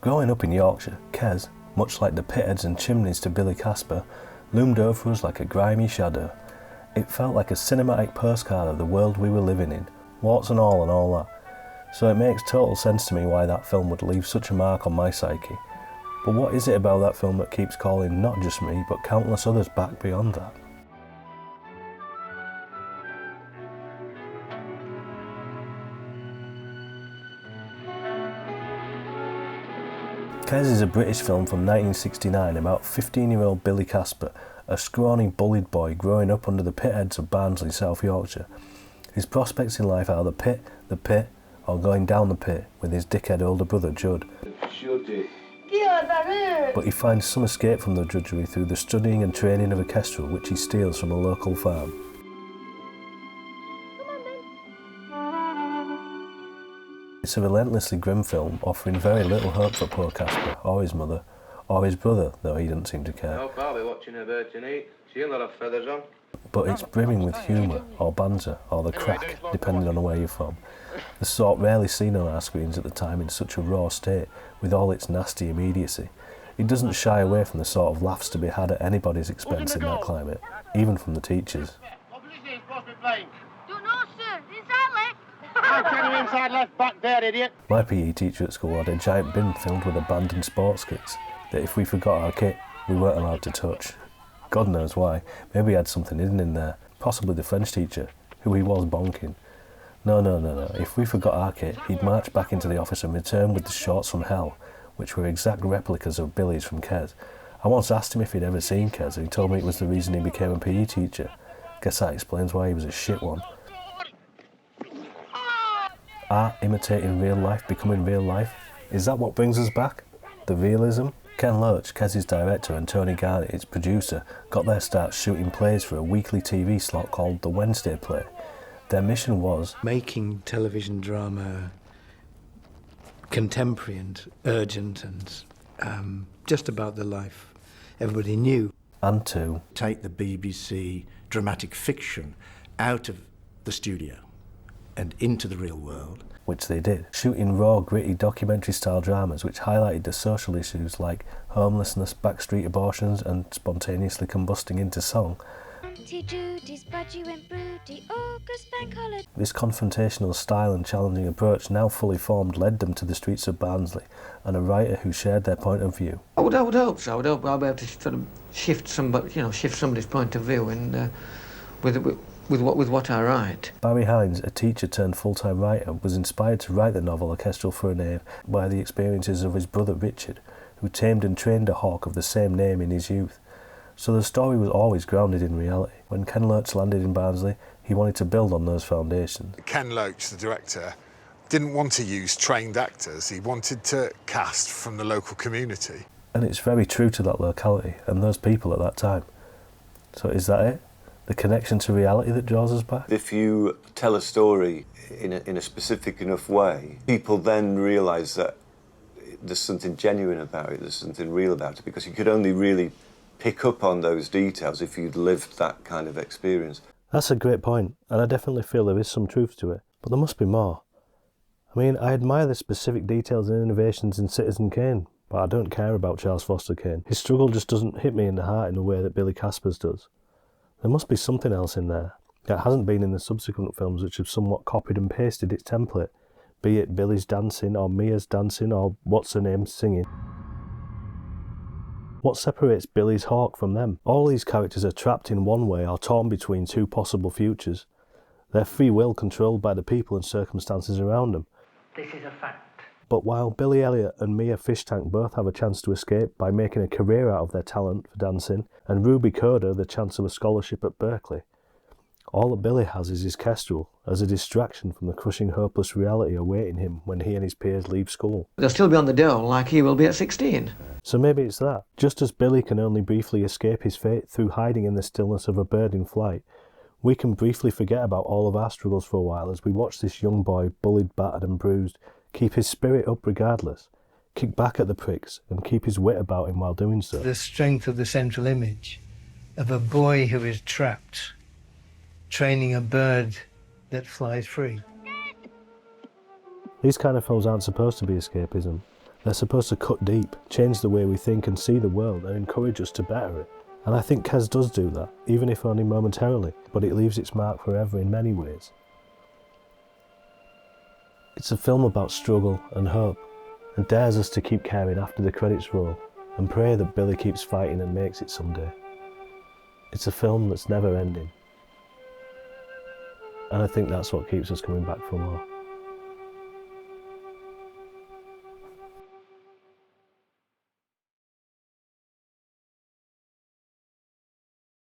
Growing up in Yorkshire, Kes, much like the pitheads and chimneys to Billy Casper, loomed over us like a grimy shadow. It felt like a cinematic postcard of the world we were living in, warts and all that. So it makes total sense to me why that film would leave such a mark on my psyche. But what is it about that film that keeps calling not just me, but countless others back beyond that? Kes is a British film from 1969 about 15-year-old Billy Casper, a scrawny bullied boy growing up under the pitheads of Barnsley, South Yorkshire. His prospects in life are the pit, or going down the pit with his dickhead older brother Judd. But he finds some escape from the drudgery through the studying and training of a kestrel which he steals from a local farm. It's a relentlessly grim film, offering very little hope for poor Casper, or his mother, or his brother, though he doesn't seem to care. No, I'll be watching her bird tonight. She'll not have feathers on. But it's brimming with humour, or banter, or the crack, depending on where you're from. The sort rarely seen on our screens at the time in such a raw state, with all its nasty immediacy. It doesn't shy away from the sort of laughs to be had at anybody's expense in that climate, even from the teachers. Inside left, back there, idiot. My PE teacher at school had a giant bin filled with abandoned sports kits that if we forgot our kit, we weren't allowed to touch. God knows why. Maybe he had something hidden in there. Possibly the French teacher, who he was bonking. No. If we forgot our kit, he'd march back into the office and return with the shorts from hell, which were exact replicas of Billy's from Kes. I once asked him if he'd ever seen Kes, and he told me it was the reason he became a PE teacher. Guess that explains why he was a shit one. Art imitating real life, becoming real life? Is that what brings us back? The realism? Ken Loach, Kes's director, and Tony Garnett, its producer, got their start shooting plays for a weekly TV slot called The Wednesday Play. Their mission was making television drama contemporary and urgent and just about the life everybody knew. And to take the BBC dramatic fiction out of the studio and into the real world. Which they did, shooting raw, gritty documentary-style dramas which highlighted the social issues like homelessness, backstreet abortions and spontaneously combusting into song. This confrontational style and challenging approach, now fully formed, led them to the streets of Barnsley and a writer who shared their point of view. I would hope so. I would hope I'll be able to sort of shift somebody's point of view and with what I write. Barry Hines, a teacher turned full-time writer, was inspired to write the novel A Kestrel for a Knave by the experiences of his brother Richard, who tamed and trained a hawk of the same name in his youth. So the story was always grounded in reality. When Ken Loach landed in Barnsley, he wanted to build on those foundations. Ken Loach, the director, didn't want to use trained actors. He wanted to cast from the local community. And it's very true to that locality and those people at that time. So is that it? The connection to reality that draws us back? If you tell a story in a specific enough way, people then realise that there's something genuine about it, there's something real about it, because you could only really pick up on those details if you'd lived that kind of experience. That's a great point, and I definitely feel there is some truth to it, but there must be more. I mean, I admire the specific details and innovations in Citizen Kane, but I don't care about Charles Foster Kane. His struggle just doesn't hit me in the heart in the way that Billy Casper's does. There must be something else in there that hasn't been in the subsequent films which have somewhat copied and pasted its template, be it Billy's dancing or Mia's dancing or what's-her-name singing. What separates Billy's hawk from them? All these characters are trapped in one way or torn between two possible futures. Their free will controlled by the people and circumstances around them. This is a fact. But while Billy Elliot and Mia Fishtank both have a chance to escape by making a career out of their talent for dancing, and Ruby Coda the chance of a scholarship at Berkeley, all that Billy has is his kestrel as a distraction from the crushing hopeless reality awaiting him when he and his peers leave school. They'll still be on the dole like he will be at 16. So maybe it's that. Just as Billy can only briefly escape his fate through hiding in the stillness of a bird in flight, we can briefly forget about all of our struggles for a while as we watch this young boy, bullied, battered and bruised, keep his spirit up regardless, kick back at the pricks and keep his wit about him while doing so. The strength of the central image of a boy who is trapped, training a bird that flies free. These kind of films aren't supposed to be escapism. They're supposed to cut deep, change the way we think and see the world, and encourage us to better it. And I think Kes does do that, even if only momentarily, but it leaves its mark forever in many ways. It's a film about struggle and hope, and dares us to keep caring after the credits roll, and pray that Billy keeps fighting and makes it someday. It's a film that's never ending, and I think that's what keeps us coming back for more.